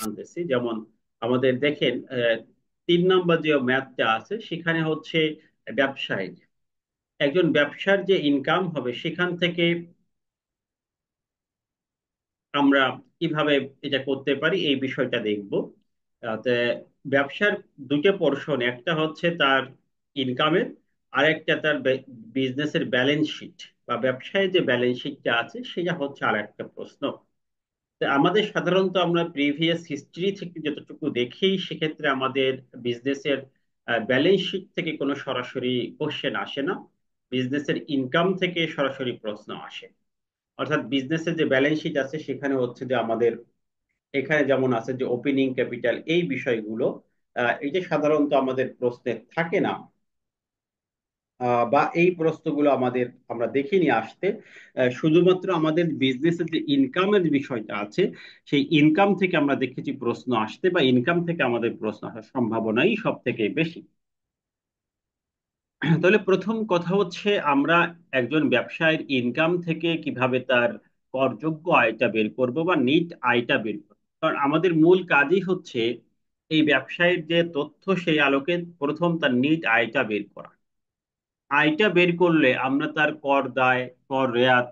আনতেছি। যেমন আমাদের দেখেন 3 নম্বর যে ম্যাথটা আছে সেখানে হচ্ছে ব্যবসায়ী, একজন ব্যবসার যে ইনকাম হবে সেখান থেকে আমরা কিভাবে এটা করতে পারি এই বিষয়টা দেখব। তে ব্যবসার দুটো পোর্শন, একটা হচ্ছে তার ইনকামের, আর একটা তার বিজনেসের ব্যালেন্স শিট বা ব্যবসায় যে ব্যালেন্স শিটটা আছে সেটা হচ্ছে আর একটা প্রশ্ন। তো আমাদের সাধারণত আমরা প্রিভিয়াস হিস্ট্রি থেকে যতটুকু দেখি সেক্ষেত্রে আমাদের বিজনেসের ব্যালেন্স শিট থেকে কোনো সরাসরি কোশ্চেন আসে না, বিজনেসের ইনকাম থেকে সরাসরি প্রশ্ন আসে। অর্থাৎ বিজনেসের যে ব্যালেন্স শিট আছে সেখানে হচ্ছে যে আমাদের এখানে যেমন আছে যে ওপেনিং ক্যাপিটাল এই বিষয়গুলো, এটা সাধারণত আমাদের প্রশ্নে থাকে না, বা এই প্রশ্নগুলো আমাদের আমরা দেখিনি আসতে। শুধুমাত্র আমাদের বিজনেসের যে ইনকামের বিষয়টা আছে সেই ইনকাম থেকে আমরা দেখেছি প্রশ্ন আসতে, বা ইনকাম থেকে আমাদের প্রশ্ন আসার সম্ভাবনাই সব থেকে বেশি। তাহলে প্রথম কথা হচ্ছে আমরা একজন ব্যবসায়ীর ইনকাম থেকে কিভাবে তার করযোগ্য আয়টা বের করব বা নিট আয়টা বের করব, কারণ আমাদের মূল কাজই হচ্ছে এই ব্যবসায়ীর যে তথ্য সেই আলোকে প্রথম তার নিট আয়টা বের করা। আয়টা বের করলে আমরা তার কর দায়, কর রেয়াত,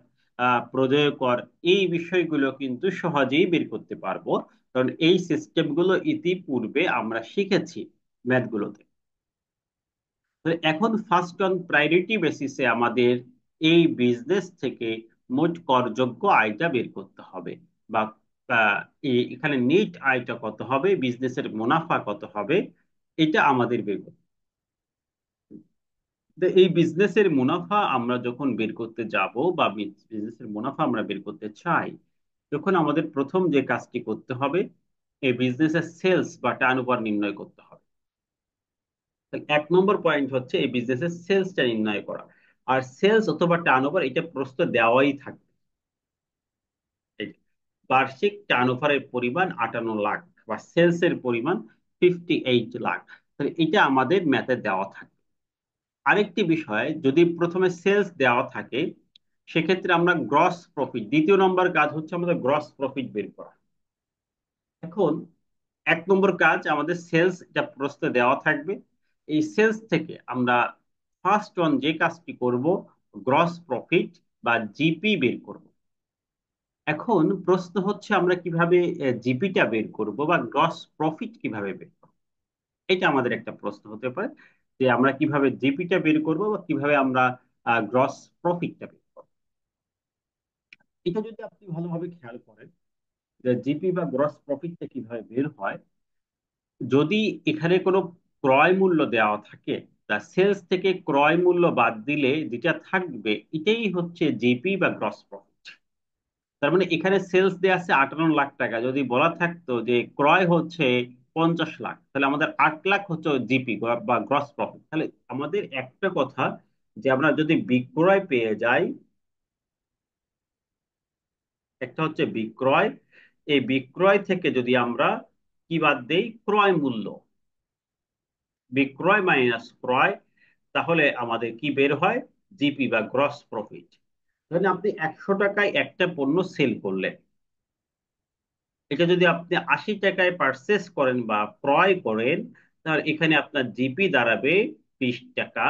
প্রদেয় কর, এই বিষয়গুলো কিন্তু সহজেই বের করতে পারবো, কারণ এই সিস্টেমগুলো ইতিপূর্বে আমরা শিখেছি ম্যাথগুলোতে। তো এখন ফার্স্ট অন প্রায়োরিটি বেসিসে আমাদের এই বিজনেস থেকে মোট করযোগ্য আয়টা বের করতে হবে, বা এখানে নেট আয়টা কত হবে, বিজনেসের মুনাফা কত হবে, এটা আমাদের বের করতে হবে। তো এই বিজনেসের মুনাফা আমরা যখন বের করতে যাব বা বিজনেসের মুনাফা আমরা বের করতে চাই, তখন আমাদের প্রথম যে কাজটি করতে হবে এই বিজনেসের সেলস বা টার্নওভার নির্ণয় করতে হবে। 1 নম্বর পয়েন্ট হচ্ছে এই বিজনেসের সেলসটা নির্ণয় করা। আর সেলস অথবা টার্নওভার এটা প্রশ্ন দেওয়াই থাকবে। এই যে, বার্ষিক টার্নওভারের পরিমাণ 58 লাখ বা সেলস এর পরিমাণ 58 লাখ, তাহলে এটা আমাদের ম্যাথে দেওয়া থাকে। আরেকটি বিষয়, যদি প্রথমে সেলস দেওয়া থাকে সেক্ষেত্রে আমরা গ্রস প্রফিট, 2 নম্বর কাজ হচ্ছে আমাদের গ্রস প্রফিট বের করা। এখন 1 নম্বর কাজ আমাদের সেলস, এটা প্রশ্নে দেওয়া থাকবে। এই সেলস থেকে আমরা ফার্স্ট অন যে কাজটি করব গ্রস প্রফিট বা জিপি বের করব। এখন প্রশ্ন হচ্ছে আমরা কিভাবে জিপিটা বের করব বা গ্রস প্রফিট কিভাবে বের করব, এটা আমাদের একটা প্রশ্ন হতে পারে, যে আমরা কিভাবে জিপিটা বের করব বা কিভাবে আমরা গ্রস প্রফিটটা বের করব। এটা যদি আপনি ভালোভাবে খেয়াল করেন যে জিপি বা গ্রস প্রফিটটা কিভাবে বের হয়, যদি এখানে কোনো ক্রয় মূল্য দেওয়া থাকে, তা সেলস থেকে ক্রয় মূল্য বাদ দিলে যেটা থাকবে এটাই হচ্ছে জিপি বা গ্রস প্রফিট। তার মানে এখানে সেলস দেওয়া আছে 58 লাখ টাকা, যদি বলা থাকতো যে ক্রয় হচ্ছে 50 লাখ, তাহলে আমাদের 8 লাখ হচ্ছে জিপি বা গ্রস প্রফিট। তাহলে আমাদের একটা কথা, যে আমরা যদি বিক্রয় পেয়ে যাই, একটা হচ্ছে বিক্রয়, এই বিক্রয় থেকে যদি আমরা কি বাদ দেই, ক্রয় মূল্য, বিক্রয় মাইনাস ক্রয়, তাহলে আমাদের কি বের হয়, জিপি বা গ্রস প্রফিট। ধরেন আপনি 100 টাকায় একটা পণ্য সেল করলেন, এটা যদি আপনি 80 টাকায় পারচেস করেন বা ক্রয় করেন, তাহলে এখানে আপনার জিপি দাঁড়াবে 20 টাকা,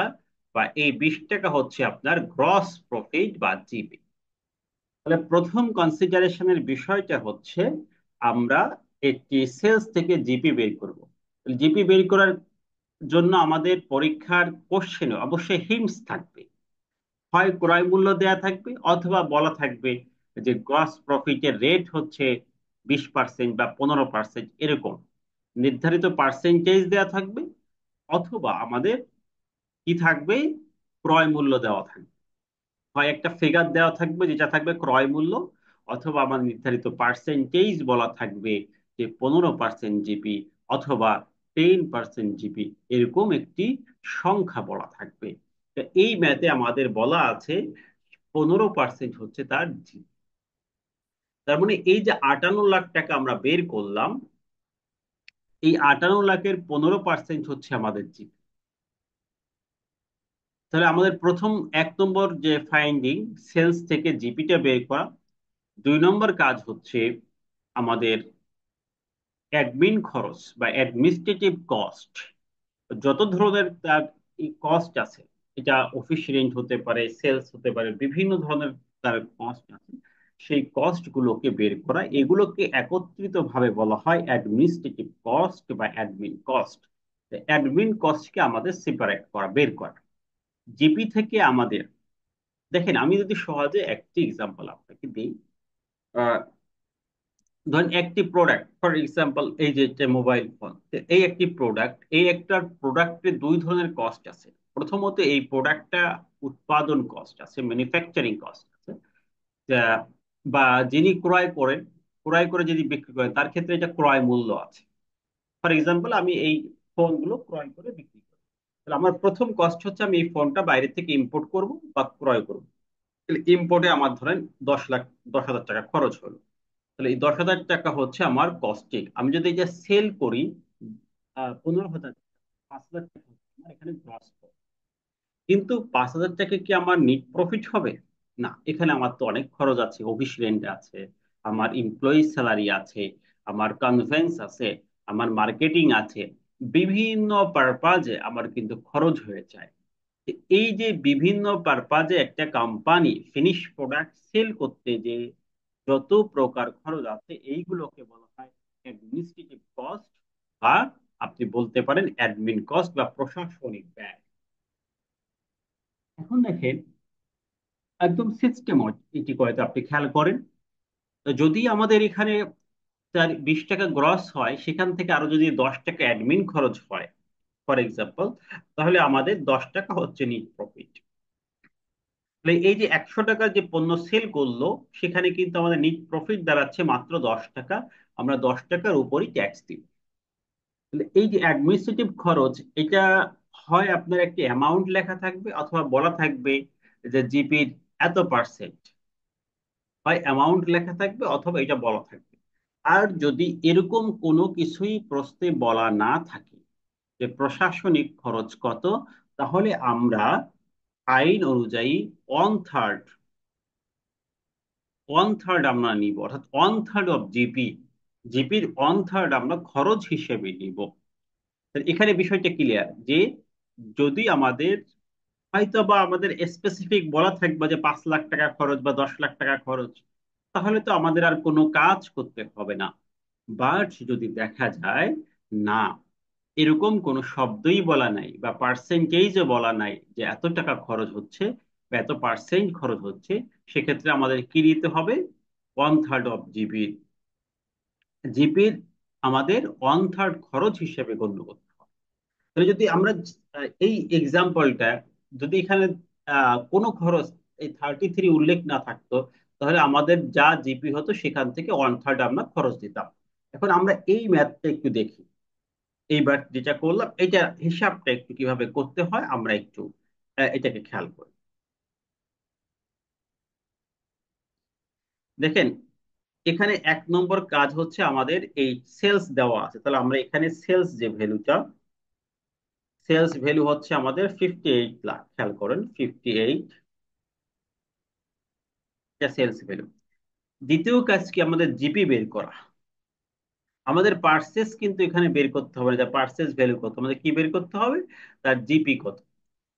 বা এই 20 টাকা হচ্ছে আপনার গ্রস প্রফিট বা জিপি। তাহলে প্রথম কনসিডারেশনের বিষয়টা হচ্ছে আমরা একটি সেলস থেকে জিপি বের করব। জিপি বের করার জন্য আমাদের পরীক্ষার কোশ্চেনে অবশ্যই হিন্টস থাকবে, হয় ক্রয় মূল্য দেয়া থাকবে অথবা বলা থাকবে যে গ্রস প্রফিটের রেট হচ্ছে 20% বা 15%, এরকম নির্ধারিত পার্সেন্টেজ দেয়া থাকবে, অথবা আমাদের কি থাকবে, ক্রয় মূল্য দেওয়া থাকবে। হয় একটা ফিগার দেওয়া থাকবে যেটা থাকবে ক্রয় মূল্য, অথবা আমার নির্ধারিত পার্সেন্টেজ বলা থাকবে যে 15% জিপি অথবা 10% জিপি, এরকম একটি সংখ্যা বলা থাকবে। তো এই ম্যাথে আমাদের বলা আছে 15% হচ্ছে তার জিপি। তার মানে এই যে 58 লাখ টাকা আমরা বের করলাম, এই 58 লাখের 15% হচ্ছে আমাদের জিপি। তাহলে আমাদের প্রথম 1 নম্বর যে ফাইন্ডিং, সেলস থেকে জিপিটা বের করা। 2 নম্বর কাজ হচ্ছে আমাদের অ্যাডমিন খরচ বা অ্যাডমিনিস্ট্রেটিভ কস্ট, যত ধরনের তার কস্ট আছে, এটা অফিস রেন্ট হতে পারে, সেলস হতে পারে, বিভিন্ন ধরনের তার কস্ট আছে, সেই কস্ট গুলোকে বের করা, এগুলোকে একত্রিত ভাবে বলা হয় অ্যাডমিনিস্ট্রেটিভ কস্ট বা অ্যাডমিন কস্ট। অ্যাডমিন কস্টকে আমাদের সেপারেট করা, বের করা জিপি থেকে আমাদের। দেখেন, আমি যদি সহজে একটি এক্সাম্পল আপনাকে দিই, ধরেন একটি প্রোডাক্ট, ফর এক্সাম্পল এই যে মোবাইল ফোন, এই একটি প্রোডাক্ট, এই একটা প্রোডাক্টে দুই ধরনের কস্ট আছে। প্রথমত এই প্রোডাক্টটা উৎপাদন কস্ট আছে, ম্যানুফ্যাকচারিং কস্ট আছে, যা- বা যিনি ক্রয় করেন, ক্রয় করে যদি বিক্রি করেন তার ক্ষেত্রে এটা ক্রয় মূল্য আছে। ফর এক্সাম্পল আমি এই ফোনগুলো ক্রয় করে বিক্রি করি, তাহলে আমার প্রথম কস্ট হচ্ছে আমি এই ফোনটা বাইরে থেকে ইম্পোর্ট করব বা ক্রয় করব। তাহলে ইম্পোর্টে আমার ধরেন 10 লাখ, 10,000 টাকা খরচ হলো। তাহলে এই 10,000 টাকা হচ্ছে আমার কস্টিং। আমি যদি এটা সেল করি 15,000, 5,000 টাকা হচ্ছে আমার এখানে গ্রস। কিন্তু 5,000 টাকা কি আমার নিট প্রফিট হবে? না, এখানে আমার তো অনেক খরচ আছে, অফিস রেন্ট আছে, আমার এমপ্লয়ি স্যালারি আছে, আমার কনভেন্স আছে, আমার মার্কেটিং আছে, বিভিন্ন পারপাজে আমার কিন্তু খরচ হয়ে যায়। এই যে বিভিন্ন পারপাজে একটা কোম্পানি ফিনিশ প্রোডাক্ট সেল করতে যে যত প্রকার খরচ আছে, এইগুলোকে বলা হয় অ্যাডমিনিস্ট্রেটিভ কস্ট, বা আপনি বলতে পারেন অ্যাডমিন কস্ট বা প্রশাসনিক ব্যয়। এখন দেখেন, একদম সিস্টেম এটি করে, তো আপনি খেয়াল করেন, তো যদি আমাদের এখানে তার 20 টাকা গ্রস হয়, সেখান থেকে আরো যদি 10 টাকা অ্যাডমিন খরচ হয় ফর এক্সাম্পল, তাহলে আমাদের 10 টাকা হচ্ছে নিট প্রফিট। তাহলে এই যে 100 টাকার যে পণ্য সেল করলো, সেখানে কিন্তু আমাদের নিট প্রফিট দাঁড়াচ্ছে মাত্র 10 টাকা। আমরা 10 টাকার উপরই ট্যাক্স দিব। তাহলে এই যে অ্যাডমিনিস্ট্রেটিভ খরচ, এটা হয় আপনার একটি অ্যামাউন্ট লেখা থাকবে, অথবা বলা থাকবে যে জিপির এত%, হয় অ্যামাউন্ট লেখা থাকবে অথবা এটা বলা থাকবে। আর যদি এরকম কোনো কিছুই প্রশ্নে বলা না থাকে যে প্রশাসনিক খরচ কত, তাহলে আমরা আইন অনুযায়ী ওয়ান থার্ড, আমরা নিব, অর্থাৎ ওয়ান থার্ড অফ জিপি, জিপির ওয়ান থার্ড আমরা খরচ হিসেবে নিব। এখানে বিষয়টা ক্লিয়ার যে যদি আমাদের, হয়তো বা আমাদের স্পেসিফিক বলা থাকবে যে 5 লাখ টাকা খরচ বা 10 লাখ টাকা খরচ, তাহলে তো আমাদের আর কোনো কাজ করতে হবে না। বাট যদি দেখা যায় না, এরকম কোনো শব্দই বলা নাই বা পার্সেন্টেজও বলা নাই যে এত টাকা খরচ হচ্ছে বা এত পার্সেন্ট খরচ হচ্ছে, সেক্ষেত্রে আমাদের কি নিতে হবে? ওয়ান থার্ড অফ জিপির, জিপির আমাদের ওয়ান থার্ড খরচ হিসেবে গণ্য করতে হবে। তাহলে যদি আমরা এই এক্সাম্পলটা, যদি এখানে কোনো খরচ, এই 33 উল্লেখ না থাকতো, তাহলে আমাদের যা জিপি হতো সেখান থেকে ওয়ান থার্ড আমরা খরচ দিতাম। এখন আমরা এই ম্যাথটা একটু দেখি, এইবার যেটা করলাম এটা হিসাবটা একটু কিভাবে করতে হয় আমরা একটু এটাকে খেয়াল করি। দেখেন, এখানে 1 নম্বর কাজ হচ্ছে আমাদের এই সেলস দেওয়া আছে, তাহলে আমরা এখানে সেলস যে ভ্যালুটা, সেলস ভ্যালু হচ্ছে আমাদের 58 লাখ, খেয়াল করেন 58, এটা সেলস ভ্যালু। দ্বিতীয় কাজ কি? আমাদের জিপি বের করা। আমাদের পার্সেস কিন্তু এখানে বের করতে হবে না, পার্সেস ভ্যালু কত, আমাদের কি বের করতে হবে? তার জিপি কত।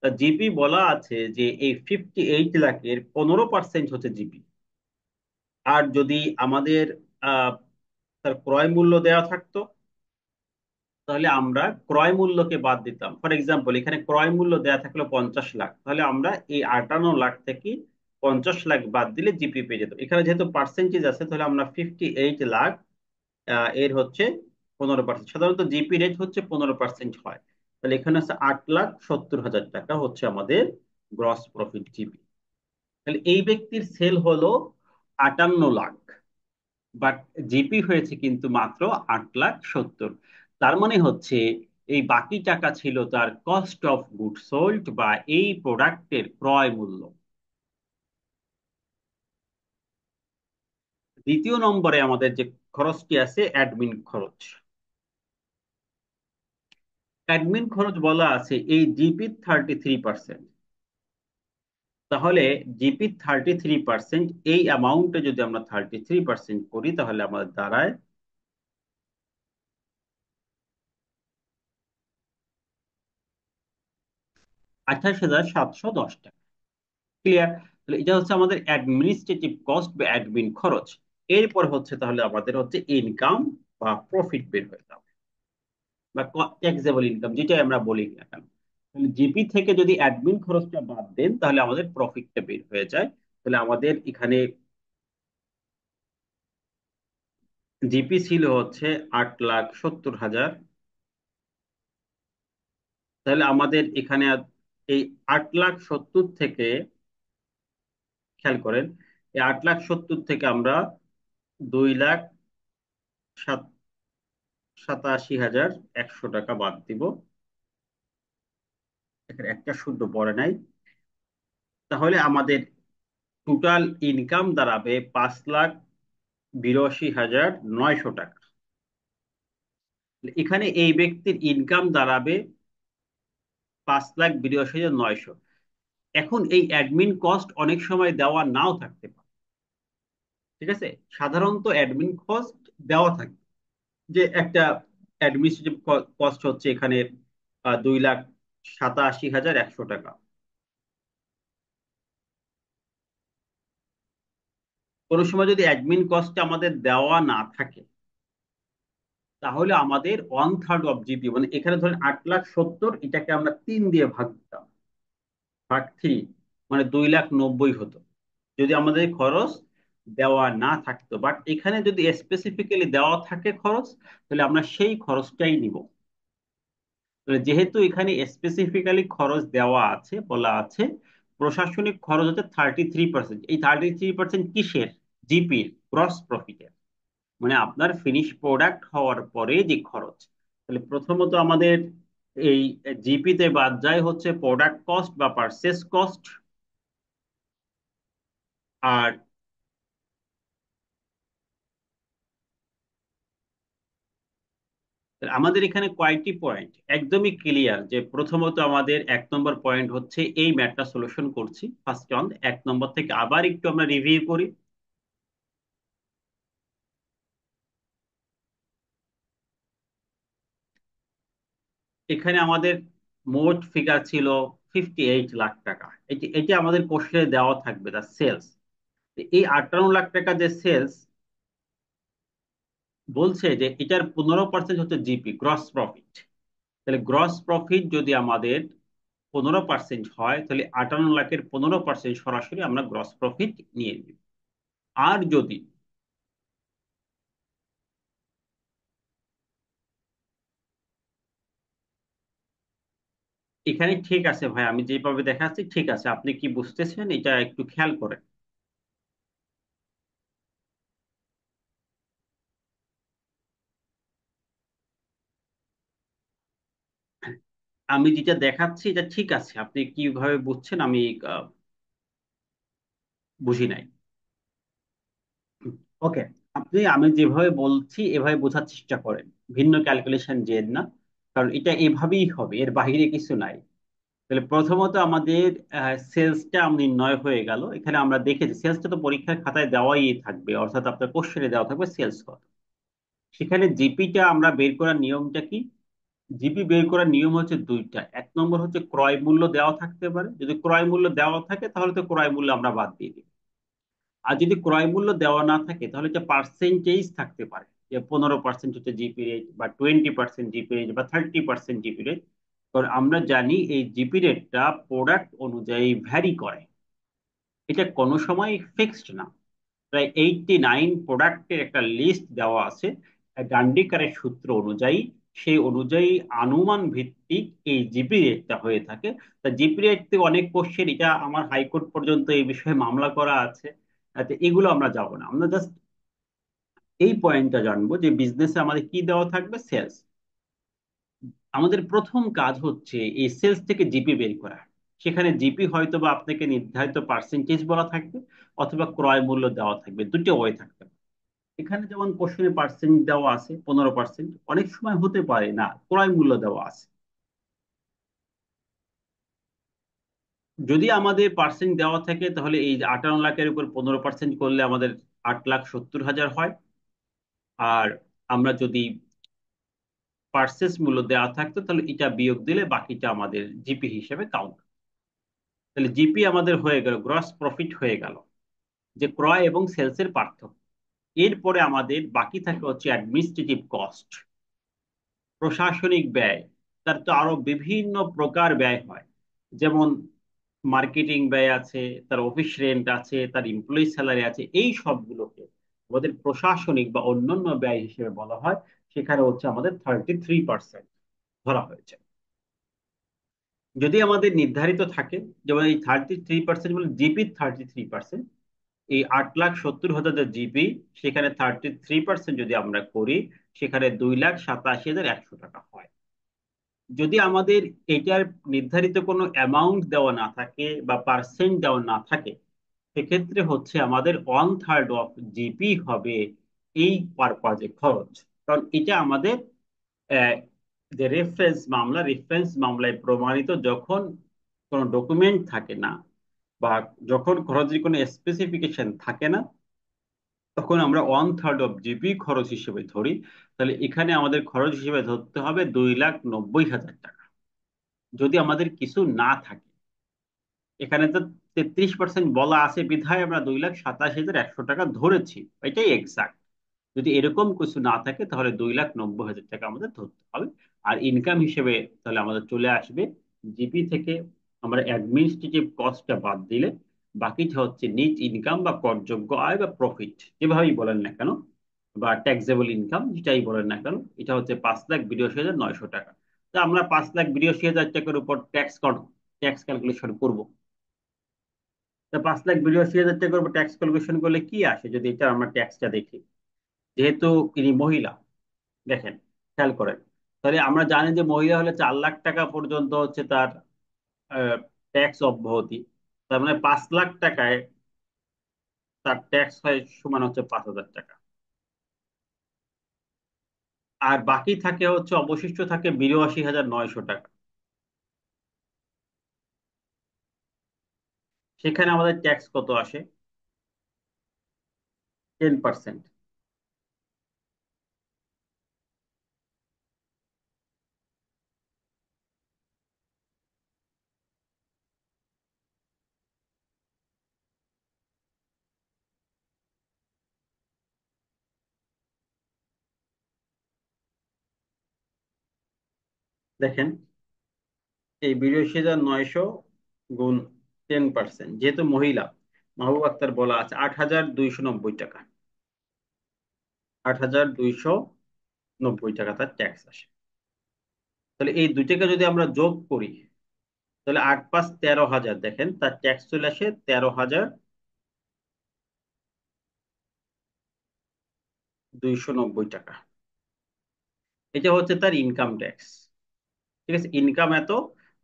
তার জিপি বলা আছে যে এই 58 লাখের 15% হচ্ছে জিপি। আর যদি আমাদের আহ তার ক্রয় মূল্য দেওয়া থাকতো, তাহলে আমরা ক্রয় মূল্যকে বাদ দিতাম। ফর এক্সাম্পল, এখানে ক্রয় মূল্য দেওয়া থাকলো 50 লাখ, তাহলে আমরা এই 58 লাখ থেকে 50 লাখ বাদ দিলে জিপি পেয়ে যেত। এখানে যেহেতু পার্সেন্টেজ আছে, তাহলে আমরা 58 লাখ, এর হচ্ছে 15%। সাধারণত জিপি রেট হচ্ছে 15% হয়। তাহলে এখানে আছে 8,70,000 টাকা হচ্ছে আমাদের গ্রস প্রফিট জিপি। তাহলে এই ব্যক্তির সেল হলো 58 লাখ, বাট জিপি হয়েছে কিন্তু মাত্র 8,70,000। তার মানে হচ্ছে এই বাকি টাকা ছিল তার কস্ট অফ গুড সোল্ড বা এই প্রোডাক্টের ক্রয় মূল্য। দ্বিতীয় নম্বরে আমাদের যে খরচটি আছে অ্যাডমিন খরচ। অ্যাডমিন খরচ বলা আছে এই জিপি 33%। তাহলে জিপি 33%, এই অ্যামাউন্টে যদি আমরা 33% করি, তাহলে আমাদের দাঁড়ায় 28,710 টাকা। ক্লিয়ার? তাহলে এটা হচ্ছে আমাদের অ্যাডমিনিস্ট্রেটিভ কস্ট বা অ্যাডমিন খরচ। এরপর হচ্ছে তাহলে আমাদের হচ্ছে ইনকাম বা প্রফিট বের হয়ে যাবে, বা ট্যাক্সেবল ইনকাম যেটাই আমরা বলি না কেন। তাহলে জিপি থেকে যদি অ্যাডমিন খরচটা বাদ দেন তাহলে আমাদের প্রফিটটা বের হয়ে যায়। তাহলে আমাদের এখানে জিপি ছিল হচ্ছে 8,70,000। তাহলে আমাদের এখানে এই 8,70,000 থেকে, খেয়াল করেন, এই 8,70,000 থেকে আমরা 2,87,100 টাকা বাদ দিব। এখানে একটা শূন্য পড়ে নাই। তাহলে আমাদের টোটাল ইনকাম দাঁড়াবে 5,82,900 টাকা। এখানে এই ব্যক্তির ইনকাম দাঁড়াবে 5,82,900। এখন এই অ্যাডমিন কস্ট অনেক সময় দেওয়া নাও থাকতে পারে। ঠিক আছে, সাধারণত অ্যাডমিন কস্ট দেওয়া থাকে, যে একটা অ্যাডমিনিস্ট্রেটিভ কস্ট হচ্ছে এখানে 2,87,100 টাকা। কোনো সময় যদি অ্যাডমিন কস্ট আমাদের দেওয়া না থাকে তাহলে আমাদের 1/3 অফ জিপি, মানে এখানে ধরেন 8,70,000, এটাকে আমরা 3 দিয়ে ভাগ দিতাম, ভাগ 3, মানে 2,90,000 হতো যদি আমাদের খরচ দেওয়া না থাকতো। বাট এখানে যদি স্পেসিফিক্যালি দেওয়া থাকে খরচ, তাহলে আমরা সেই খরচটাই নিব। তাহলে যেহেতু এখানে স্পেসিফিক্যালি খরচ দেওয়া আছে, বলা আছে প্রশাসনিক খরচ হচ্ছে 33%। এই 33% কিসের? জিপির, গ্রস প্রফিটের, মানে আপনার ফিনিশ প্রোডাক্ট হওয়ার পরে যে খরচ। তাহলে প্রথমত আমাদের এই জিপি তে বাদ যায় হচ্ছে প্রোডাক্ট কস্ট বা পারচেস কস্ট। আর আমাদের এখানে কয়েকটি পয়েন্ট একদমই ক্লিয়ার, যে প্রথমত আমাদের 1 নম্বর পয়েন্ট হচ্ছে এই ম্যাথটা সলিউশন করছি ফার্স্ট অন 1 নম্বর থেকে আবার একটু আমরা রিভিউ করি। এখানে আমাদের মোট ফিগার ছিল 58 লাখ টাকা। এটি এটি আমাদের কোশ্চেনে দেওয়া থাকবে তার সেলস। এই 58 লাখ টাকা যে সেলস, বলছে যে এটার 15% হচ্ছে জিপি, গ্রস প্রফিট। তাহলে গ্রস প্রফিট যদি আমাদের 15% হয় তাহলে 58 লাখের 15% সরাসরি আমরা গ্রস প্রফিট নিয়ে নিব। আর যদি, এখানে ঠিক আছে ভাই, আমি যেভাবে দেখাচ্ছি ঠিক আছে, আপনি কি বুঝতেছেন এটা একটু খেয়াল করেন। আমি যেটা দেখাচ্ছি এটা ঠিক আছে, আপনি কিভাবে বুঝছেন আমি আহ, বুঝি নাই। ওকে, আপনি আমি যেভাবে বলছি এভাবে বোঝার চেষ্টা করেন, ভিন্ন ক্যালকুলেশন যেন না, কারণ এটা এভাবেই হবে, এর বাইরে কিছু নাই। তাহলে প্রথমত আমাদের সেলসটা নির্ণয় হয়ে গেল। এখানে আমরা দেখেছি সেলসটা তো পরীক্ষার খাতায় দেওয়াই থাকবে, অর্থাৎ আপনার কোশ্চেনে দেওয়া থাকবে সেলস কত। সেখানে জিপিটা আমরা বের করার নিয়মটা কি? জিপি বের করার নিয়ম হচ্ছে দুইটা। 1 নম্বর হচ্ছে ক্রয় মূল্য দেওয়া থাকতে পারে, যদি ক্রয় মূল্য দেওয়া থাকে তাহলে তো ক্রয় মূল্য আমরা বাদ দিয়ে দিই। আর যদি ক্রয় মূল্য দেওয়া না থাকে তাহলে যে পার্সেন্টেজ থাকতে পারে, যে 15% হচ্ছে জিপি রেট, বা 20% জিপি রেট, বা 30% জিপি রেট। কারণ আমরা জানি এই জিপি রেটটা প্রোডাক্ট অনুযায়ী ভ্যারি করে, এটা কোনো সময় ফিক্সড না। প্রায় 89 প্রোডাক্টের একটা লিস্ট দেওয়া আছে ডান্ডিকারের সূত্র অনুযায়ী। সেই অনুযায়ী আনুমান ভিত্তিক এই জিপি রেটটা হয়ে থাকে। তা জিপি রেট থেকে অনেক কোশ্চেন, এটা আমার হাইকোর্ট পর্যন্ত এই বিষয়ে মামলা করা আছে। তো এগুলো আমরা যাব না, আমরা জাস্ট এই পয়েন্টটা জানবো যে বিজনেসে আমাদের কি দেওয়া থাকবে, সেলস। আমাদের প্রথম কাজ হচ্ছে এই সেলস থেকে জিপি বের করা। সেখানে জিপি হয়তো বা আপনাকে নির্ধারিত পার্সেন্টেজ বলা থাকবে, অথবা ক্রয় মূল্য দেওয়া থাকবে, দুটো ওয়ে থাকবে। এখানে যেমন কোশ্চেনে পার্সেন্ট দেওয়া আছে 15%, অনেক সময় হতে পারে না ক্রয় মূল্য দেওয়া আছে। যদি আমাদের পার্সেন্ট দেওয়া থাকে তাহলে এই 58 লাখের উপর 15% করলে আমাদের 8,70,000 হয়। আর আমরা যদি পার্সেস মূল্য দেওয়া থাকতো তাহলে এটা বিয়োগ দিলে বাকিটা আমাদের জিপি হিসেবে কাউন্ট। তাহলে জিপি আমাদের হয়ে গেল, গ্রস প্রফিট হয়ে গেল, যে ক্রয় এবং সেলসের পার্থক্য। এরপরে আমাদের বাকি থাকে হচ্ছে অ্যাডমিনিস্ট্রেটিভ কস্ট, প্রশাসনিক ব্যয়। তার তো আরো বিভিন্ন প্রকার ব্যয় হয়, যেমন মার্কেটিং ব্যয় আছে, তার অফিস রেন্ট আছে, তার এমপ্লয়ি স্যালারি আছে, এই সবগুলোকে আমাদের প্রশাসনিক বা অন্যান্য ব্যয় হিসেবে বলা হয়। সেখানে হচ্ছে আমাদের 33% ধরা হয়েছে। যদি আমাদের নির্ধারিত থাকে, যেমন এই 33% মানে জিপি 33%, এই 8,70,000 যে জিপি, সেখানে 33% যদি আমরা করি, সেখানে 2,87,100 টাকা হয়। যদি আমাদের এটার নির্ধারিত কোনো অ্যামাউন্ট দেওয়া না থাকে বা পার্সেন্ট দেওয়া না থাকে, সেক্ষেত্রে হচ্ছে আমাদের 1/3 অফ জিপি হবে এই পারপাজে খরচ। কারণ এটা আমাদের আহ, যে রেফারেন্স মামলায় প্রমাণিত, যখন কোনো ডকুমেন্ট থাকে না বা যখন খরচের কোনো স্পেসিফিকেশন থাকে না, তখন আমরা 1/3 অফ জিপি খরচ হিসেবে ধরি। তাহলে এখানে আমাদের খরচ হিসেবে ধরতে হবে 2,90,000 টাকা, যদি আমাদের কিছু না থাকে। এখানে তো 33% বলা আছে বিধায় আমরা 2,87,100 টাকা ধরেছি, এটাই এক্সাক্ট। যদি এরকম কিছু না থাকে তাহলে 2,90,000 টাকা আমাদের ধরতে হবে। আর ইনকাম হিসেবে তাহলে আমাদের চলে আসবে জিপি থেকে আমরা অ্যাডমিনিস্ট্রেটিভ কস্টটা বাদ দিলে বাকিটা হচ্ছে নিট ইনকাম বা করযোগ্য আয় বা প্রফিট, যেভাবেই বলেন না কেন, বা ট্যাক্সেবল ইনকাম যেটাই বলেন না কেন। এটা হচ্ছে 5,82,900 টাকা। তা আমরা 5,82,000 টাকার উপর ট্যাক্স ক্যালকুলেশন করব। তা 5,82,000 টাকার উপর ট্যাক্স ক্যালকুলেশন করলে কি আসে, যদি এটা আমরা ট্যাক্সটা দেখি। যেহেতু ইনি মহিলা, দেখেন, খেয়াল করেন, তাহলে আমরা জানি যে মহিলা হলে 4 লাখ টাকা পর্যন্ত হচ্ছে তার ট্যাক্স অব্যাহতি। তার মানে 5 লাখ টাকায় তার ট্যাক্স হয় সমান হচ্ছে 5,000 টাকা। আর বাকি থাকে হচ্ছে, অবশিষ্ট থাকে 82,900 টাকা। সেখানে আমাদের ট্যাক্স কত আসে? 10%। দেখেন, এই 82,900 গুণ 10%, যেহেতু মহিলা, মাহবুব আক্তার বলা আছে 8,290 টাকা। 8,290 টাকা তার ট্যাক্স আসে। তাহলে এই দুইটাকে যদি আমরা যোগ করি, তাহলে 8 × 5 = 13,000। দেখেন তার ট্যাক্স চলে আসে 13,290 টাকা। এটা হচ্ছে তার ইনকাম ট্যাক্স। ঠিক আছে, ইনকাম এত,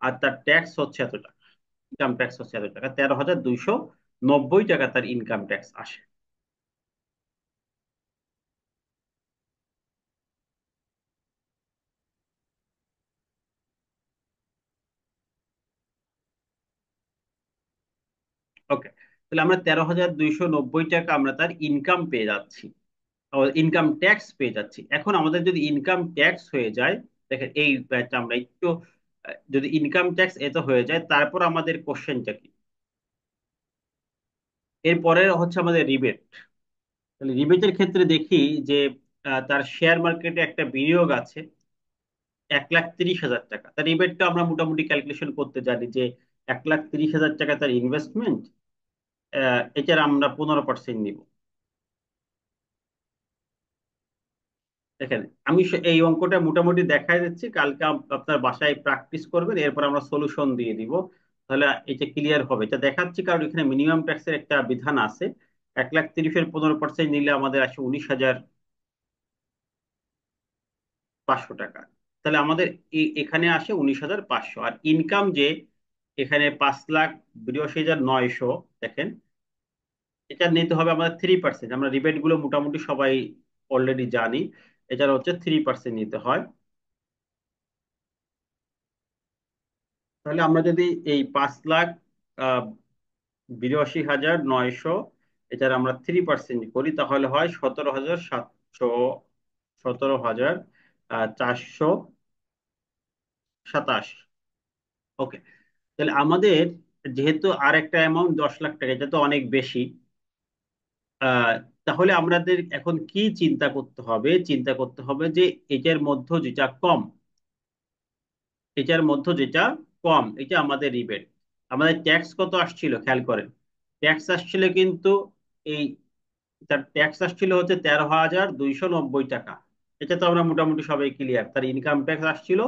আর তার ট্যাক্স হচ্ছে এত টাকা। ইনকাম ট্যাক্স হচ্ছে এত টাকা, 13,290 টাকা তার ইনকাম ট্যাক্স আসে। ওকে, তাহলে আমরা 13,290 টাকা আমরা তার ইনকাম পেয়ে যাচ্ছি, ইনকাম ট্যাক্স পেয়ে যাচ্ছি। এখন আমাদের যদি ইনকাম ট্যাক্স হয়ে যায়, দেখেন এই ব্যাচটা আমরা একটু, যদি ইনকাম ট্যাক্স এত হয়ে যায়, তারপর আমাদের কোশ্চেনটা কি? এরপরে হচ্ছে আমাদের রিবেট। তাহলে রিবেটের ক্ষেত্রে দেখি যে তার শেয়ার মার্কেটে একটা বিনিয়োগ আছে 1,30,000 টাকা। তার রিবেটটা আমরা মোটামুটি ক্যালকুলেশন করতে জানি যে 1,30,000 টাকা তার ইনভেস্টমেন্ট, এটার আমরা 15% নিব। দেখেন, আমি এই অঙ্কটা মোটামুটি দেখাই দিচ্ছি, কালকে আপনার বাসায় প্র্যাকটিস করবেন, এরপর আমরা সলিউশন দিয়ে দিব। তাহলে এটা ক্লিয়ার হবে, এটা দেখাচ্ছি কারণ এখানে মিনিমাম ট্যাক্সের একটা বিধান আছে। 1,30,000-এর 15% নিলে আমাদের আসে 19,500 টাকা। তাহলে আমাদের এখানে আসে 19,500। আর ইনকাম যে এখানে 5,82,900, দেখেন, এটা নিতে হবে আমাদের 3%। আমরা রিবেট গুলো মোটামুটি সবাই অলরেডি জানি, এটার হচ্ছে 3% নিতে হয়। তাহলে আমরা যদি এই 5,82,900 এটার আমরা 3% করি, তাহলে হয় 17,700, 17,427। ওকে, তাহলে আমাদের যেহেতু আর একটা অ্যামাউন্ট 10 লাখ টাকা, এটা তো অনেক বেশি। আহ তাহলে আমাদের এখন কি চিন্তা করতে হবে? চিন্তা করতে হবে যে এটার মধ্যে যেটা কম, এটা আমাদের রিবেট। আমাদের ট্যাক্স কত আসছিল খেয়াল করেন। ট্যাক্স আসছিল কিন্তু এই, তার ট্যাক্স আসছিল হচ্ছে 13,290 টাকা। এটা তো আমরা মোটামুটি সবাই ক্লিয়ার, তার ইনকাম ট্যাক্স আসছিল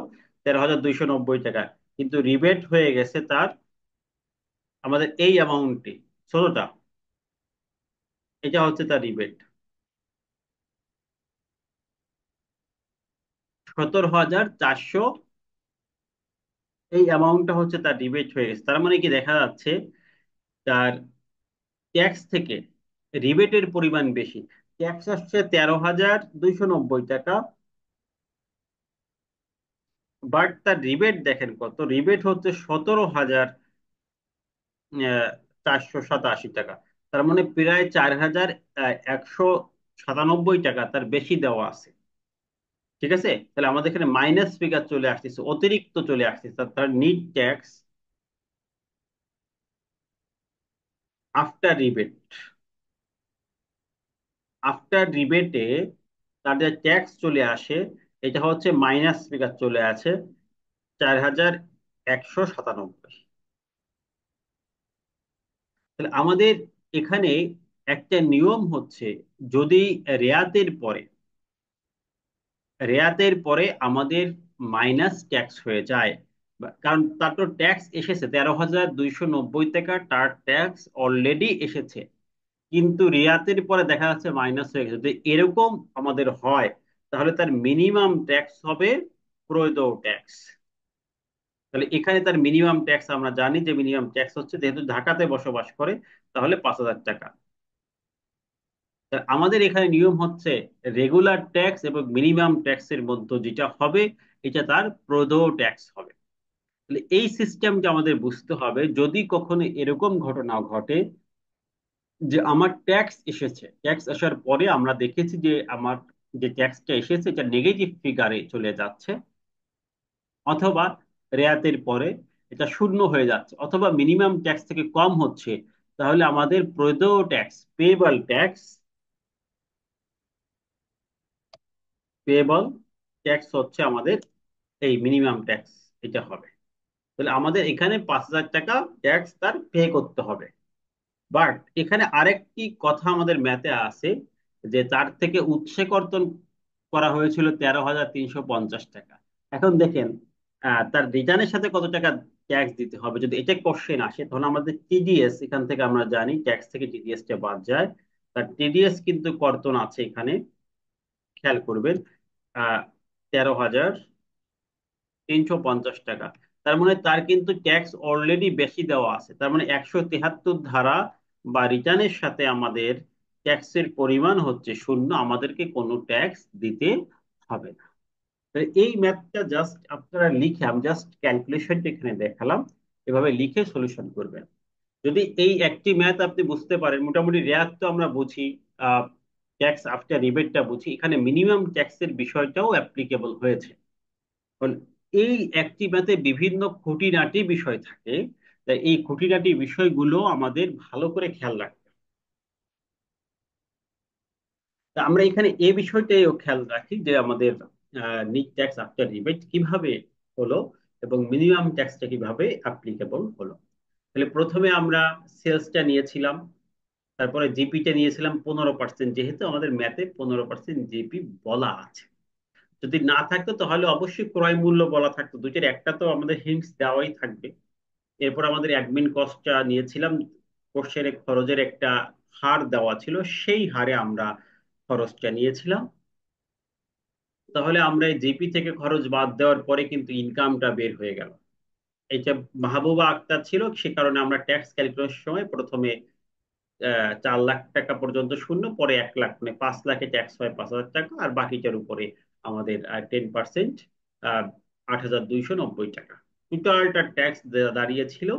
13,290 টাকা। কিন্তু রিবেট হয়ে গেছে তার, আমাদের এই অ্যামাউন্টটি ছোটটা, এটা হচ্ছে তার রিবেট। 17,400, এই অ্যামাউন্টটা হচ্ছে তার রিবেট হয়ে গেছে। তার মানে কি দেখা যাচ্ছে, তার ট্যাক্স থেকে রিবেটের পরিমাণ বেশি। ট্যাক্স আসছে 13,290 টাকা, বাট তার রিবেট দেখেন কত, রিবেট হচ্ছে 17,487 টাকা। তার মানে প্রায় 4,197 টাকা তার বেশি দেওয়া আছে। ঠিক আছে, তাহলে আমাদের এখানে মাইনাস ফিগার চলে আসতেছে, অতিরিক্ত চলে আসতেছে। তার নিট ট্যাক্স আফটার রিবেট, রিবেটে তাদের ট্যাক্স চলে আসে, এটা হচ্ছে মাইনাস ফিগার চলে আছে 4,197। তাহলে আমাদের এখানে একটা নিয়ম হচ্ছে, যদি রেয়াতের পরে, আমাদের মাইনাস ট্যাক্স হয়ে যায়, কারণ তার তো ট্যাক্স এসেছে 13,290 টাকা, তার ট্যাক্স অলরেডি এসেছে, কিন্তু রিয়াতের পরে দেখা যাচ্ছে মাইনাস হয়ে গেছে। যদি এরকম আমাদের হয়, তাহলে তার মিনিমাম ট্যাক্স হবে প্রৈধ ট্যাক্স। তাহলে এখানে তার মিনিমাম ট্যাক্স আমরা জানি যে মিনিমাম ট্যাক্স হচ্ছে, যেহেতু ঢাকাতে বসবাস করে, তাহলে 5,000 টাকা। তা আমাদের এখানে নিয়ম হচ্ছে রেগুলার ট্যাক্স এবং মিনিমাম ট্যাক্সের মধ্যে যেটা হবে, এটা তার প্রৈধ ট্যাক্স হবে। তাহলে এই সিস্টেমটা আমাদের বুঝতে হবে, যদি কখনো এরকম ঘটনা ঘটে যে আমার ট্যাক্স এসেছে, ট্যাক্স আসার পরে আমরা দেখেছি যে আমার যে ট্যাক্সটা এসেছে এটা নেগেটিভ ফিগারে চলে যাচ্ছে, অথবা রেয়াতের পরে এটা শূন্য হয়ে যাচ্ছে, অথবা মিনিমাম ট্যাক্স থেকে কম হচ্ছে, তাহলে আমাদের প্রদেয় ট্যাক্স, পেয়েবল ট্যাক্স হচ্ছে আমাদের এই মিনিমাম ট্যাক্স, এটা হবে। তাহলে আমাদের এখানে 5,000 টাকা ট্যাক্স তার পে করতে হবে। বাট এখানে আরেকটি কথা আমাদের ম্যাথে আছে, যে তার থেকে উৎসে কর্তন করা হয়েছিল 13,350 টাকা। এখন দেখেন, তার রিটার্নের সাথে কত টাকা ট্যাক্স দিতে হবে। যদি এটা কোশ্চেন আসে, তখন আমাদের টিডিএস, এখান থেকে আমরা জানি ট্যাক্স থেকে টিডিএস টা বাদ যায়। তার টিডিএস কিন্তু কর্তন আছে এখানে, খেয়াল করবেন, 13,350 টাকা। তার মানে তার কিন্তু ট্যাক্স অলরেডি বেশি দেওয়া আছে। তার মানে 173 ধারা বা রিটার্নের সাথে আমাদের ট্যাক্সের পরিমাণ হচ্ছে শূন্য, আমাদেরকে কোনো ট্যাক্স দিতে হবে না। তো এই ম্যাথটা জাস্ট আপনারা লিখে, আমি জাস্ট ক্যালকুলেশনটা এখানে দেখালাম, এভাবে লিখে সলিউশন করবেন। যদি এই একটি ম্যাথ আপনি বুঝতে পারেন, মোটামুটি রেয়াত তো আমরা বুঝি, ট্যাক্স আফটার রিবেটটা বুঝি, এখানে মিনিমাম ট্যাক্সের বিষয়টাও অ্যাপ্লিকেবল হয়েছে। কারণ এই একটি ম্যাথে বিভিন্ন খুঁটিনাটি বিষয় থাকে, তাই এই খুঁটিনাটি বিষয়গুলো আমাদের ভালো করে খেয়াল রাখতে হবে। তা আমরা এখানে এই বিষয়টাও খেয়াল রাখি যে আমাদের নিট ট্যাক্স আফটার রিবেট কিভাবে হলো, এবং মিনিমাম ট্যাক্সটা কিভাবে অ্যাপ্লিকেবল হলো। তাহলে প্রথমে আমরা সেলসটা নিয়েছিলাম, তারপরে জিপিটা নিয়েছিলাম 15%, যেহেতু আমাদের ম্যাথে 15% জিপি বলা আছে। যদি না থাকতো তাহলে অবশ্যই ক্রয় মূল্য বলা থাকতো, দুইটার একটা তো আমাদের হিন্টস দেওয়াই থাকবে। এরপর আমাদের অ্যাডমিন কস্টটা নিয়েছিলাম, কোর্সের খরচের একটা হার দেওয়া ছিল, সেই হারে আমরা খরচটা নিয়েছিলাম। তাহলে আমরা এই জিপি থেকে খরচ বাদ দেওয়ার পরে কিন্তু ইনকামটা বের হয়ে গেল। এটা মাহবুবা আক্তার ছিল, সে কারণে আমরা ট্যাক্স ক্যালকুলেশনের সময় প্রথমে 4 লাখ টাকা পর্যন্ত শূন্য, পরে 1 লাখ, মানে 5 লাখে ট্যাক্স হয় 5,000 টাকা, আর বাকিটার উপরে আমাদের 10%, 8,290 টাকা। টোটালটা ট্যাক্স দাঁড়িয়েছিল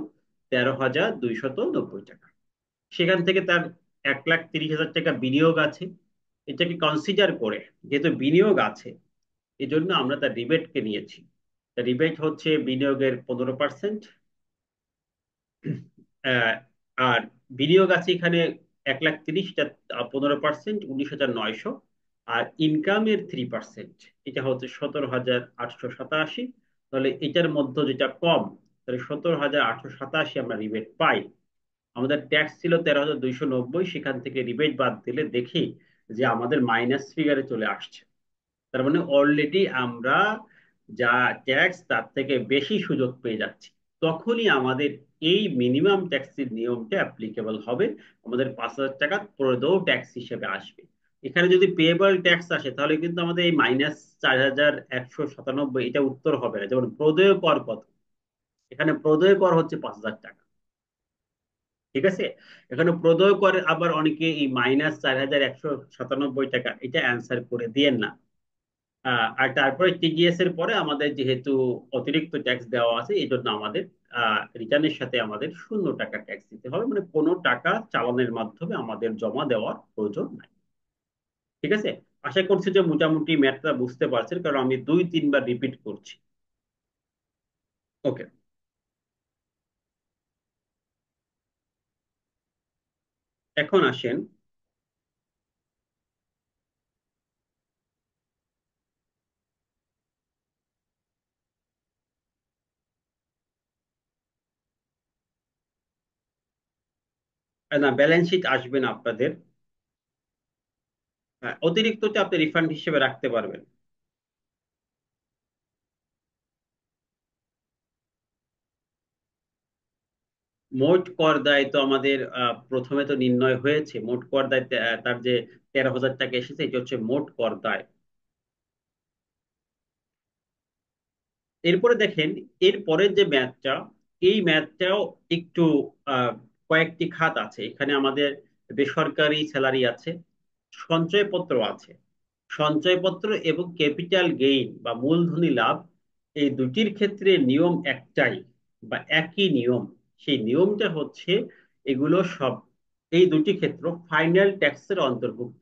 13,290 টাকা। সেখান থেকে তার 1,30,000 টাকা বিনিয়োগ আছে, এটাকে কনসিডার করে, যেহেতু বিনিয়োগ আছে, এজন্য আমরা তার রিবেটকে নিয়েছি। রিবেট হচ্ছে বিনিয়োগের 15%, আহ, আর বিনিয়োগ আছে এখানে 1,30,000, 15%, 19,900। আর ইনকামের 3%, এটা হচ্ছে 17,887। তাহলে এটার মধ্যে যেটা কম, তাহলে 17,887 আমরা রিবেট পাই। আমাদের ট্যাক্স ছিল 13,290, সেখান থেকে রিবেট বাদ দিলে দেখি যে আমাদের মাইনাস ফিগারে চলে আসছে। তার মানে অলরেডি আমরা যা ট্যাক্স তার থেকে বেশি সুযোগ পেয়ে যাচ্ছি। তখনই আমাদের এই মিনিমাম ট্যাক্সের নিয়মটা অ্যাপ্লিকেবল হবে, আমাদের 5,000 টাকা প্রদেয় ট্যাক্স হিসেবে আসবে। এখানে যদি পেয়েবল ট্যাক্স আসে তাহলে কিন্তু আমাদের এই -4,197 এটা উত্তর হবে না। যেমন প্রদেয় কর কত, এখানে প্রদেয় কর হচ্ছে 5,000 টাকা। ঠিক আছে, এখানে প্রদেয় কর আবার অনেকে এই -4,197 টাকা এটা অ্যান্সার করে দিয়েন না। আর তারপরে টিডিএস এর পরে আমাদের যেহেতু অতিরিক্ত ট্যাক্স দেওয়া আছে, এই জন্য আমাদের রিটার্নের সাথে আমাদের 0 টাকা ট্যাক্স দিতে হবে, মানে কোনো টাকা চালানের মাধ্যমে আমাদের জমা দেওয়ার প্রয়োজন নাই। ঠিক আছে, আশা করছি যে মোটামুটি ম্যাথটা বুঝতে পারছেন, কারণ আমি 2-3 বার রিপিট করছি। ওকে, এখন আসেন। না, ব্যালেন্স শিট আসবে না আপনাদের। অতিরিক্তটা আপনি রিফান্ড হিসেবে রাখতে পারবেন। মোট কর দায় তো আমাদের প্রথমে তো নির্ণয় হয়েছে। মোট কর দায় তার যে 13,000 টাকা এসেছে, এটা হচ্ছে মোট কর দায়। এরপরে দেখেন, এর পরের যে ম্যাথটা, এই ম্যাথটাও একটু আহ, কয়েকটি খাত আছে এখানে আমাদের। বেসরকারি স্যালারি আছে, সঞ্চয়পত্র আছে। সঞ্চয়পত্র এবং ক্যাপিটাল গেইন বা মূলধনী লাভ, এই দুটির ক্ষেত্রে নিয়ম একটাই বা একই নিয়ম। সেই নিয়মটা হচ্ছে, এগুলো সব, এই দুটি ক্ষেত্র ফাইনাল ট্যাক্সের অন্তর্ভুক্ত।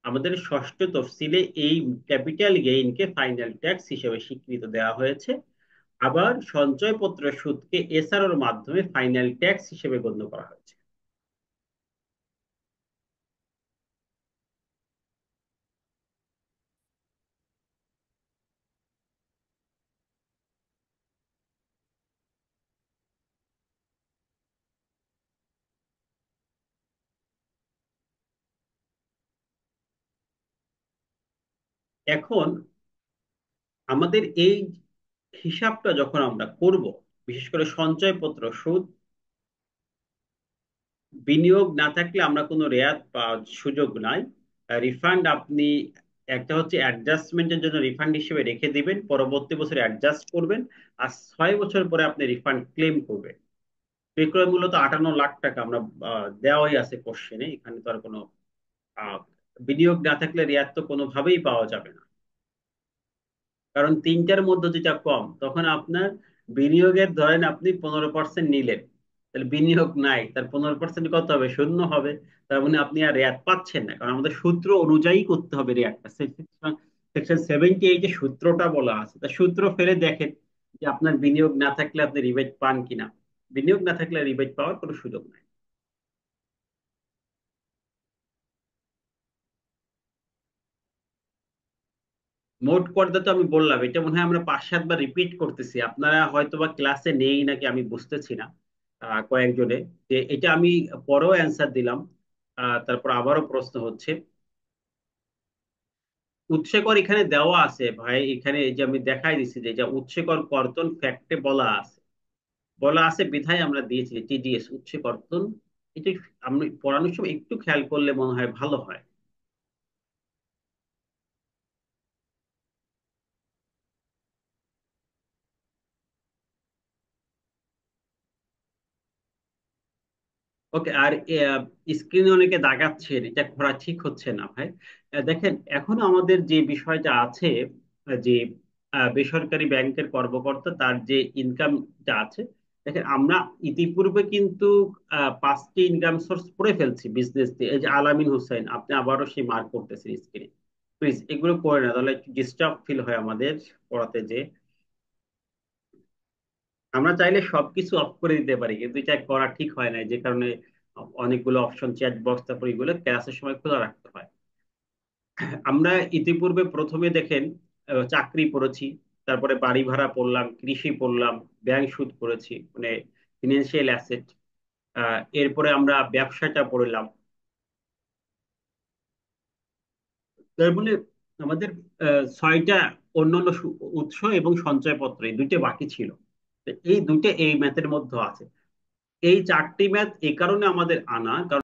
আমাদের ষষ্ঠ তফসিলে এই ক্যাপিটাল গেইনকে ফাইনাল ট্যাক্স হিসেবে স্বীকৃতি দেওয়া হয়েছে। আবার সঞ্চয়পত্রের সুদকে এসআরওর মাধ্যমে ফাইনাল ট্যাক্স হিসেবে গণ্য করা হয়েছে। এখন আমাদের এই হিসাবটা যখন আমরা করব, বিশেষ করে সঞ্চয়পত্র সুদ, বিনিয়োগ না থাকলে আমরা কোনো রেয়াত পাওয়ার সুযোগ নাই। রিফান্ড আপনি, একটা হচ্ছে অ্যাডজাস্টমেন্টের জন্য রিফান্ড হিসেবে রেখে দিবেন, পরবর্তী বছরে অ্যাডজাস্ট করবেন। আর 6 বছর পরে আপনি রিফান্ড ক্লেম করবেন। বিক্রয় মূল্য তো 58 লাখ টাকা আমরা দেওয়াই আছে কোশ্চেনে, এখানে তো আর কোনো আহ, বিনিয়োগ না থাকলে রেয়াত তো কোনোভাবেই পাওয়া যাবে না। কারণ তিনটার মধ্যে যেটা কম, তখন আপনার বিনিয়োগের ধরেন আপনি 15% নিলেন, তাহলে বিনিয়োগ নাই, তার 15% কত হবে? 0 হবে। তার মানে আপনি আর রেয়াত পাচ্ছেন না, কারণ আমাদের সূত্র অনুযায়ী করতে হবে রেয়াতটা। সেকশন 78 এ সূত্রটা বলা আছে, তা সূত্র ফেলে দেখেন যে আপনার বিনিয়োগ না থাকলে আপনি রিবেট পান কিনা। বিনিয়োগ না থাকলে রিবেট পাওয়ার কোনো সুযোগ নাই। মোট পর্দা তো আমি বললাম, এটা মনে হয় আমরা 5-7 বার রিপিট করতেছি, আপনারা হয়তো বা ক্লাসে নেই নাকি আমি বুঝতেছি না। কয়েকজনে, যে এটা আমি পরেও অ্যান্সার দিলাম, তারপর আবারও প্রশ্ন হচ্ছে। উৎসেকর এখানে দেওয়া আছে ভাই, এখানে এই যে আমি দেখাই দিচ্ছি যে এটা উৎসেকর কর্তন ফ্যাক্টে বলা আছে। বলা আছে বিধায় আমরা দিয়েছি টিডিএস উৎসে কর্তন। এটা আমি পড়ানোর সময় একটু খেয়াল করলে মনে হয় ভালো হয়। ওকে, আর স্ক্রিনে অনেকে দাগাচ্ছেন, এটা করা ঠিক হচ্ছে না ভাই। দেখেন, এখন আমাদের যে বিষয়টা আছে, যে বেসরকারি ব্যাংকের কর্মকর্তা তার যে ইনকামটা আছে, দেখেন আমরা ইতিপূর্বে কিন্তু 5টি ইনকাম সোর্স পড়ে ফেলছি বিজনেস দিয়ে। এই যে আলামিন হোসেন, আপনি আবারও সেই মার্ক করতেছেন স্ক্রিনে। প্লিজ এগুলো করে না, তাহলে একটু ডিস্টার্ব ফিল হয় আমাদের পড়াতে যে। আমরা চাইলে সবকিছু অফ করে দিতে পারি, কিন্তু এটা করা ঠিক হয় না, যে কারণে অনেকগুলো অপশন, চ্যাট বক্স, তারপর এগুলো ক্লাসের সময় খোলা রাখতে হয়। আমরা ইতিপূর্বে প্রথমে দেখেন চাকরি পড়েছি, তারপরে বাড়ি ভাড়া পড়লাম, কৃষি পড়লাম, ব্যাংক সুদ পড়েছি, মানে ফিনান্সিয়াল অ্যাসেট। এরপরে আমরা ব্যবসাটা পড়লাম। তার মানে আমাদের ছয়টা অন্যান্য উৎস এবং সঞ্চয়পত্র, এই দুইটা বাকি ছিল। তো এই দুইটা এই ম্যাথের মধ্যে আছে। এই চারটি ম্যাথ এই কারণে আমাদের আনা, কারণ